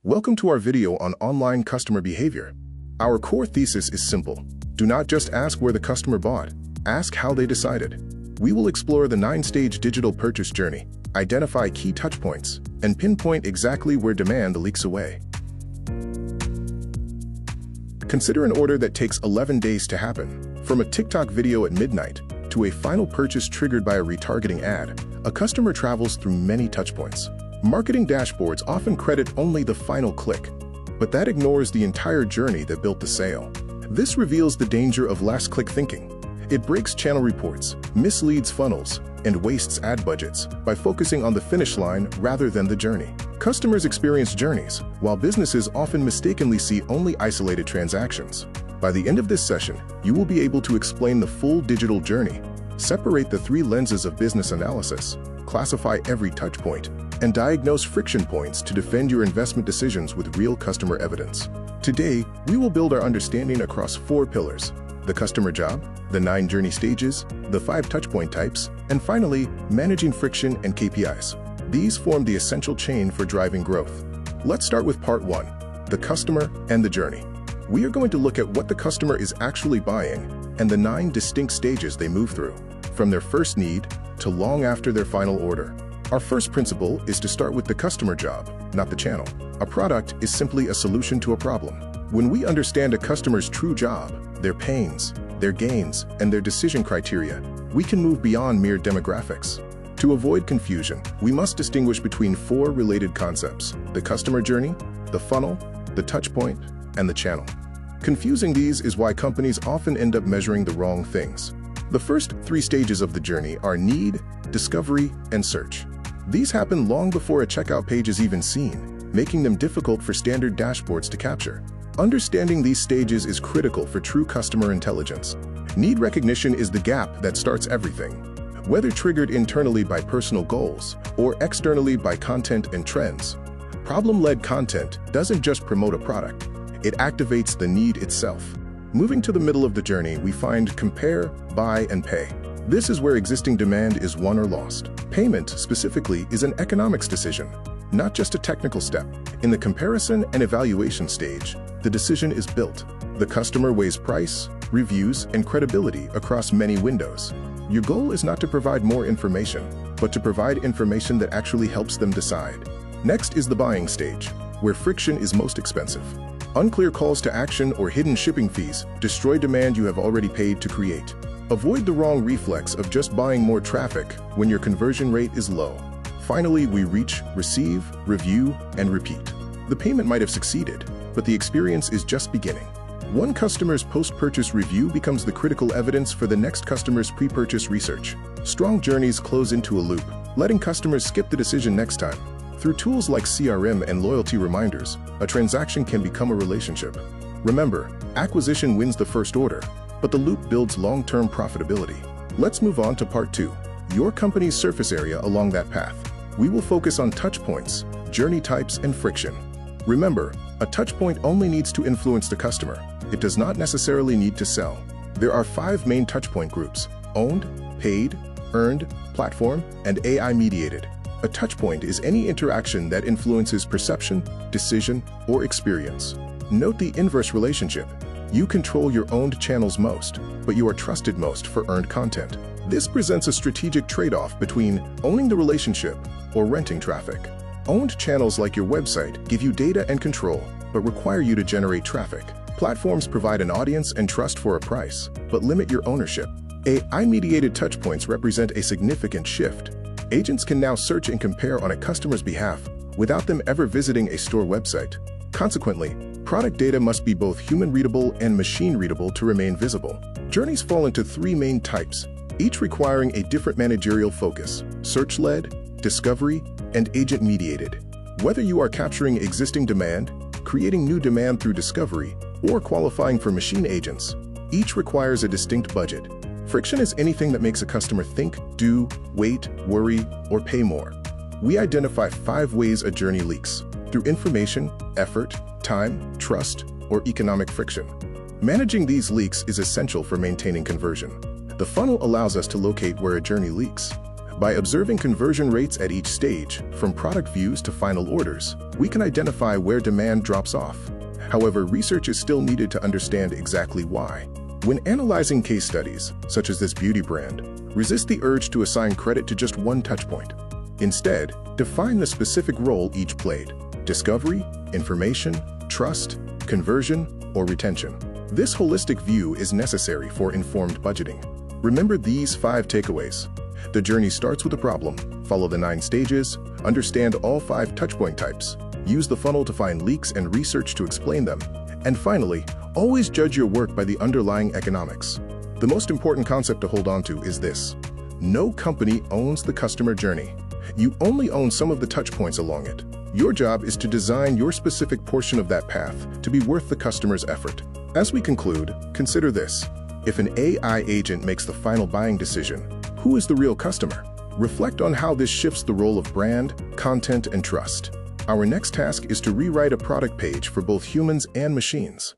Welcome to our video on online customer behavior. Our core thesis is simple. Do not just ask where the customer bought, ask how they decided. We will explore the 9-stage digital purchase journey, identify key touchpoints, and pinpoint exactly where demand leaks away. Consider an order that takes 11 days to happen. From a TikTok video at midnight to a final purchase triggered by a retargeting ad, a customer travels through many touchpoints. Marketing dashboards often credit only the final click, but that ignores the entire journey that built the sale. This reveals the danger of last-click thinking. It breaks channel reports, misleads funnels, and wastes ad budgets by focusing on the finish line rather than the journey. Customers experience journeys, while businesses often mistakenly see only isolated transactions. By the end of this session, you will be able to explain the full digital journey, separate the 3 lenses of business analysis, classify every touchpoint, and diagnose friction points to defend your investment decisions with real customer evidence. Today, we will build our understanding across 4 pillars: the customer job, the 9 journey stages, the 5 touchpoint types, and finally, managing friction and KPIs. These form the essential chain for driving growth. Let's start with part 1, the customer and the journey. We are going to look at what the customer is actually buying and the 9 distinct stages they move through, from their first need to long after their final order. Our first principle is to start with the customer job, not the channel. A product is simply a solution to a problem. When we understand a customer's true job, their pains, their gains, and their decision criteria, we can move beyond mere demographics. To avoid confusion, we must distinguish between 4 related concepts: the customer journey, the funnel, the touchpoint, and the channel. Confusing these is why companies often end up measuring the wrong things. The first 3 stages of the journey are need, discovery, and search. These happen long before a checkout page is even seen, making them difficult for standard dashboards to capture. Understanding these stages is critical for true customer intelligence. Need recognition is the gap that starts everything. Whether triggered internally by personal goals or externally by content and trends, problem-led content doesn't just promote a product, it activates the need itself. Moving to the middle of the journey, we find compare, buy, and pay. This is where existing demand is won or lost. Payment, specifically, is an economics decision, not just a technical step. In the comparison and evaluation stage, the decision is built. The customer weighs price, reviews, and credibility across many windows. Your goal is not to provide more information, but to provide information that actually helps them decide. Next is the buying stage, where friction is most expensive. Unclear calls to action or hidden shipping fees destroy demand you have already paid to create. Avoid the wrong reflex of just buying more traffic when your conversion rate is low. Finally, we reach receive, review, and repeat. The payment might have succeeded, but the experience is just beginning. One customer's post-purchase review becomes the critical evidence for the next customer's pre-purchase research. Strong journeys close into a loop, letting customers skip the decision next time. Through tools like CRM and loyalty reminders, a transaction can become a relationship. Remember, acquisition wins the first order, but the loop builds long-term profitability. Let's move on to part 2, your company's surface area along that path. We will focus on touchpoints, journey types, and friction. Remember, a touchpoint only needs to influence the customer. It does not necessarily need to sell. There are 5 main touchpoint groups: owned, paid, earned, platform, and AI-mediated. A touchpoint is any interaction that influences perception, decision, or experience. Note the inverse relationship. You control your owned channels most, but you are trusted most for earned content. This presents a strategic trade-off between owning the relationship or renting traffic. Owned channels like your website give you data and control, but require you to generate traffic. Platforms provide an audience and trust for a price, but limit your ownership. AI-mediated touchpoints represent a significant shift. Agents can now search and compare on a customer's behalf without them ever visiting a store website. Consequently, product data must be both human-readable and machine-readable to remain visible. Journeys fall into 3 main types, each requiring a different managerial focus: search-led, discovery, and agent-mediated. Whether you are capturing existing demand, creating new demand through discovery, or qualifying for machine agents, each requires a distinct budget. Friction is anything that makes a customer think, do, wait, worry, or pay more. We identify 5 ways a journey leaks: through information, effort, time, trust, or economic friction. Managing these leaks is essential for maintaining conversion. The funnel allows us to locate where a journey leaks. By observing conversion rates at each stage, from product views to final orders, we can identify where demand drops off. However, research is still needed to understand exactly why. When analyzing case studies, such as this beauty brand, resist the urge to assign credit to just one touchpoint. Instead, define the specific role each played: discovery, information, trust, conversion, or retention. This holistic view is necessary for informed budgeting. Remember these 5 takeaways. The journey starts with a problem, follow the 9 stages, understand all 5 touchpoint types, use the funnel to find leaks and research to explain them, and finally, always judge your work by the underlying economics. The most important concept to hold on to is this: no company owns the customer journey. You only own some of the touchpoints along it. Your job is to design your specific portion of that path to be worth the customer's effort. As we conclude, consider this: if an AI agent makes the final buying decision, who is the real customer? Reflect on how this shifts the role of brand, content, and trust. Our next task is to rewrite a product page for both humans and machines.